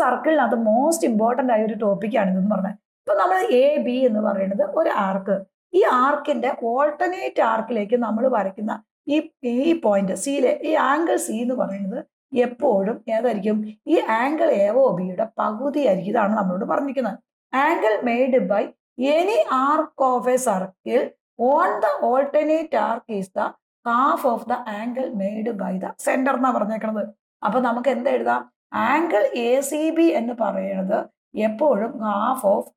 സർക്കിളിനകത്ത് most important ആയ ഒരു ടോപ്പിക്കാണ് ഇതെന്ന് പറഞ്ഞത്. ഇപ്പൊ നമ്മൾ എ ബി എന്ന് പറയുന്നത് ഒരു ആർക്ക്. ഈ ആർക്കിന്റെ ഓൾട്ടർനേറ്റ് ആർക്കിലേക്ക് നമ്മൾ വരയ്ക്കുന്ന ഈ പോയിന്റ് സിയിലെ ഈ ആംഗിൾ സി എന്ന് പറയുന്നത് എപ്പോഴും ഏതായിരിക്കും? ഈ ആംഗിൾ എ ഒ ബിയുടെ പകുതി ആയിരിക്കും. ഇതാണ് നമ്മളോട് പറഞ്ഞിരിക്കുന്നത്. Angle made by any arc of a circle on the alternate arc is the half of the angle made by the centre എന്നാ പറഞ്ഞേക്കുന്നത്. അപ്പൊ നമുക്ക് എന്ത് എഴുതാം? ആംഗിൾ എ സി ബി എന്ന് പറയുന്നത് എപ്പോഴും half of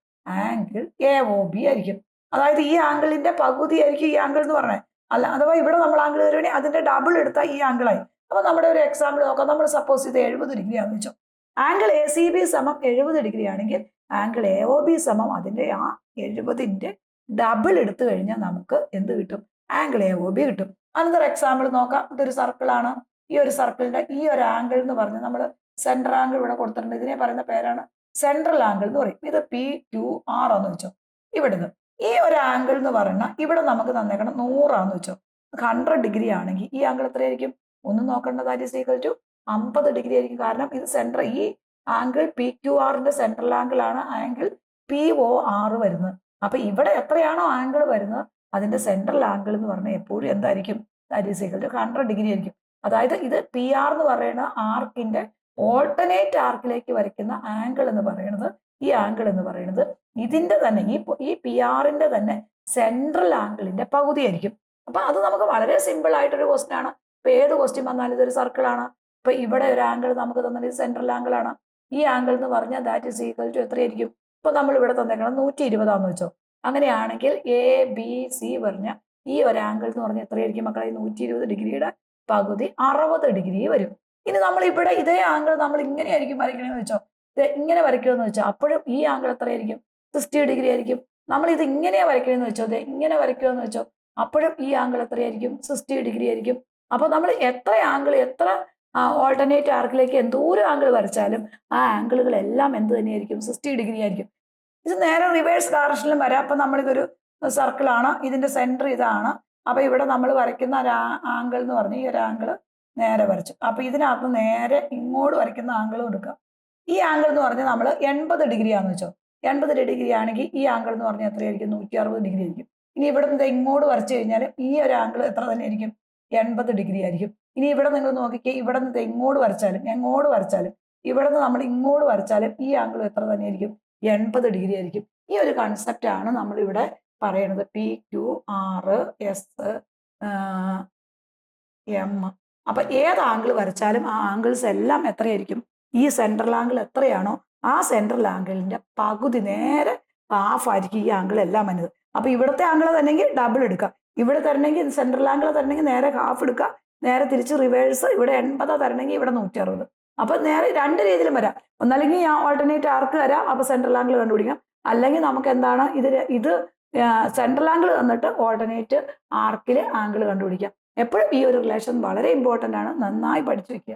angle A O B ആയിരിക്കും. അതായത് ഈ ആംഗിളിന്റെ പകുതി ആയിരിക്കും ഈ ആംഗിൾ എന്ന് പറഞ്ഞത്. അല്ല, അഥവാ ഇവിടെ നമ്മൾ ആംഗിൾ തരുവാണെങ്കിൽ അതിന്റെ ഡബിൾ എടുത്താൽ ഈ ആംഗിളായി. അപ്പൊ നമ്മുടെ ഒരു എക്സാമ്പിൾ നോക്കാം. നമ്മൾ സപ്പോസ് ഇത് 70 ഡിഗ്രി ആണെന്ന് വെച്ചോ. ആംഗിൾ എ സി ബി സമം 70 ഡിഗ്രി ആണെങ്കിൽ ആംഗിൾ എ ഒ ബി സമം അതിന്റെ ആ 70ന്റെ ഡബിൾ എടുത്തു കഴിഞ്ഞാൽ നമുക്ക് എന്ത് കിട്ടും? ആംഗിൾ എ ഒ ബി കിട്ടും. അനന്തര എക്സാമ്പിൾ നോക്കാം. ഇതൊരു സർക്കിളാണ്. ഈ ഒരു സർക്കിളിന്റെ ഈ ഒരു ആംഗിൾ എന്ന് പറഞ്ഞാൽ നമ്മൾ സെൻട്രൽ ആംഗിൾ ഇവിടെ കൊടുത്തിട്ടുണ്ട്. ഇതിനെ പറയുന്ന പേരാണ് സെൻട്രൽ ആംഗിൾ എന്ന് പറയും. ഇത് പി ക്യു ആർ ആന്ന് വെച്ചോ. ഇവിടുന്ന് ഈ ഒരു ആംഗിൾ എന്ന് പറയുന്ന ഇവിടെ നമുക്ക് തന്നേക്കണം 100 ആന്ന് വെച്ചോ. 100 ഡിഗ്രി ആണെങ്കിൽ ഈ ആംഗിൾ എത്രയായിരിക്കും? ഒന്നും നോക്കേണ്ട, that is equal to 50 degree ആയിരിക്കും. കാരണം ഇത് സെൻട്രൽ, ഈ ആംഗിൾ പി ക്യു ആറിന്റെ സെൻട്രൽ ആംഗിൾ ആണ് ആംഗിൾ പി ഒ ആർ വരുന്നത്. അപ്പൊ ഇവിടെ എത്രയാണോ ആംഗിൾ വരുന്നത് അതിന്റെ സെൻട്രൽ ആംഗിൾ എന്ന് പറഞ്ഞാൽ എപ്പോഴും എന്തായിരിക്കും? That is equal to 100 degree ആയിരിക്കും. അതായത് ഇത് പി ആർ എന്ന് പറയുന്ന ആർക്കിന്റെ ഓൾട്ടർനേറ്റ് ആർക്കിലേക്ക് വരയ്ക്കുന്ന ആംഗിൾ എന്ന് പറയുന്നത്, ഈ ആംഗിൾ എന്ന് പറയുന്നത് ഇതിന്റെ തന്നെ ഈ പി ആറിന്റെ തന്നെ സെൻട്രൽ ആംഗിളിന്റെ പകുതി ആയിരിക്കും. അപ്പൊ അത് നമുക്ക് വളരെ സിമ്പിൾ ആയിട്ടൊരു ക്വസ്റ്റ്യൻ ആണ്. ഇപ്പൊ ഏത് ക്വസ്റ്റ്യൻ വന്നാലും ഇതൊരു സർക്കിളാണ്. ഇപ്പൊ ഇവിടെ ഒരു ആംഗിൾ നമുക്ക് തന്നത് സെൻട്രൽ ആംഗിൾ ആണ്. ഈ ആംഗിൾ എന്ന് പറഞ്ഞാൽ ദാറ്റ് ഈസ് ഈക്വൽ ടു എത്രയായിരിക്കും? ഇപ്പൊ നമ്മൾ ഇവിടെ തന്നേക്കണം 120 വെച്ചോ. അങ്ങനെയാണെങ്കിൽ എ ബി സി പറഞ്ഞ ഈ ഒരു ആംഗിൾ എന്ന് പറഞ്ഞാൽ എത്രയായിരിക്കും മക്കളെ? 120 ഡിഗ്രിയുടെ പകുതി 60 ഡിഗ്രി വരും. ഇനി നമ്മൾ ഇവിടെ ഇതേ ആംഗിൾ നമ്മൾ ഇങ്ങനെയായിരിക്കും വരയ്ക്കണമെന്ന് വെച്ചോ. ഇങ്ങനെ വരയ്ക്കുമെന്ന് വെച്ചോ. അപ്പോഴും ഈ ആംഗിൾ എത്രയായിരിക്കും? 60 ഡിഗ്രി ആയിരിക്കും. നമ്മൾ ഇത് ഇങ്ങനെയാ വരയ്ക്കണമെന്ന് വെച്ചോ. ഇങ്ങനെ വരയ്ക്കുമെന്ന് വെച്ചോ. അപ്പോഴും ഈ ആംഗിൾ എത്രയായിരിക്കും? 60 ഡിഗ്രി ആയിരിക്കും. അപ്പൊ നമ്മൾ എത്ര ആംഗിൾ, എത്ര ഓൾട്ടർനേറ്റ് ആർക്കിലേക്ക് എന്തോരം ആംഗിൾ വരച്ചാലും ആ ആംഗിളുകളെല്ലാം എന്ത് തന്നെയായിരിക്കും? 60 ഡിഗ്രി ആയിരിക്കും. ഇത് നേരെ റിവേഴ്സ് ഡയറക്ഷനിലും വരാം. അപ്പൊ നമ്മളിതൊരു സർക്കിളാണ്, ഇതിന്റെ സെന്റർ ഇതാണ്. അപ്പൊ ഇവിടെ നമ്മൾ വരയ്ക്കുന്ന ഒരു ആംഗിൾ എന്ന് പറഞ്ഞാൽ ഈ ഒരു ആംഗിൾ നേരെ വരച്ചു. അപ്പൊ ഇതിനകത്ത് നേരെ ഇങ്ങോട്ട് വരയ്ക്കുന്ന ആംഗിൾ കൊടുക്കുക. ഈ ആംഗിൾ എന്ന് പറഞ്ഞാൽ നമ്മൾ 80 ഡിഗ്രി ആണെന്ന് വെച്ചോ. 80 ഡിഗ്രി ആണെങ്കിൽ ഈ ആംഗിൾ എന്ന് പറഞ്ഞാൽ എത്രയായിരിക്കും? 160 ഡിഗ്രി ആയിരിക്കും. ഇനി ഇവിടെ നിന്ന് ഇങ്ങോട്ട് വരച്ചു കഴിഞ്ഞാൽ ഈ ഒരു ആംഗിൾ എത്ര തന്നെ ആയിരിക്കും? 80 ഡിഗ്രി ആയിരിക്കും. ഇനി ഇവിടെ നിങ്ങൾ നോക്കിക്കേ, ഇവിടെ നിന്ന് ഇങ്ങോട്ട് വരച്ചാലും ഇവിടെ നിന്ന് നമ്മൾ ഇങ്ങോട്ട് വരച്ചാലും ഈ ആംഗിൾ എത്ര തന്നെ ആയിരിക്കും? 80 ഡിഗ്രി ആയിരിക്കും. ഈ ഒരു കൺസെപ്റ്റ് ആണ് നമ്മളിവിടെ പറയുന്നത്. P Q R S M. അപ്പൊ ഏത് ആംഗിൾ വരച്ചാലും ആ ആംഗിൾസ് എല്ലാം എത്രയായിരിക്കും? ഈ സെൻട്രൽ ആംഗിൾ എത്രയാണോ ആ സെൻട്രൽ ആംഗിളിന്റെ പകുതി, നേരെ ഹാഫ് ആയിരിക്കും ഈ ആംഗിൾ എല്ലാം വന്നത്. അപ്പൊ ഇവിടുത്തെ ആംഗിൾ തന്നെങ്കിൽ ഡബിൾ എടുക്കുക. ഇവിടെ തരണമെങ്കിൽ സെൻട്രൽ ആംഗിൾ തരണമെങ്കിൽ നേരെ ഹാഫ് എടുക്കുക. നേരെ തിരിച്ച് റിവേഴ്സ്, ഇവിടെ 80 തരണമെങ്കിൽ ഇവിടെ 160. അപ്പൊ നേരെ രണ്ട് രീതിയിലും വരാം. ഒന്നല്ലെങ്കിൽ ഓൾട്ടർനേറ്റ് ആർക്ക് വരാം, അപ്പൊ സെൻട്രൽ ആംഗിൾ കണ്ടുപിടിക്കാം. അല്ലെങ്കിൽ നമുക്ക് എന്താണ് ഇത് സെൻട്രൽ ആംഗിൾ തന്നിട്ട് ഓൾട്ടർനേറ്റ് ആർക്കിൽ ആംഗിൾ കണ്ടുപിടിക്കാം. എപ്പോഴും ഈ ഒരു റിലേഷൻ വളരെ ഇമ്പോർട്ടൻ്റ് ആണ്. നന്നായി പഠിച്ചു വെക്കുക.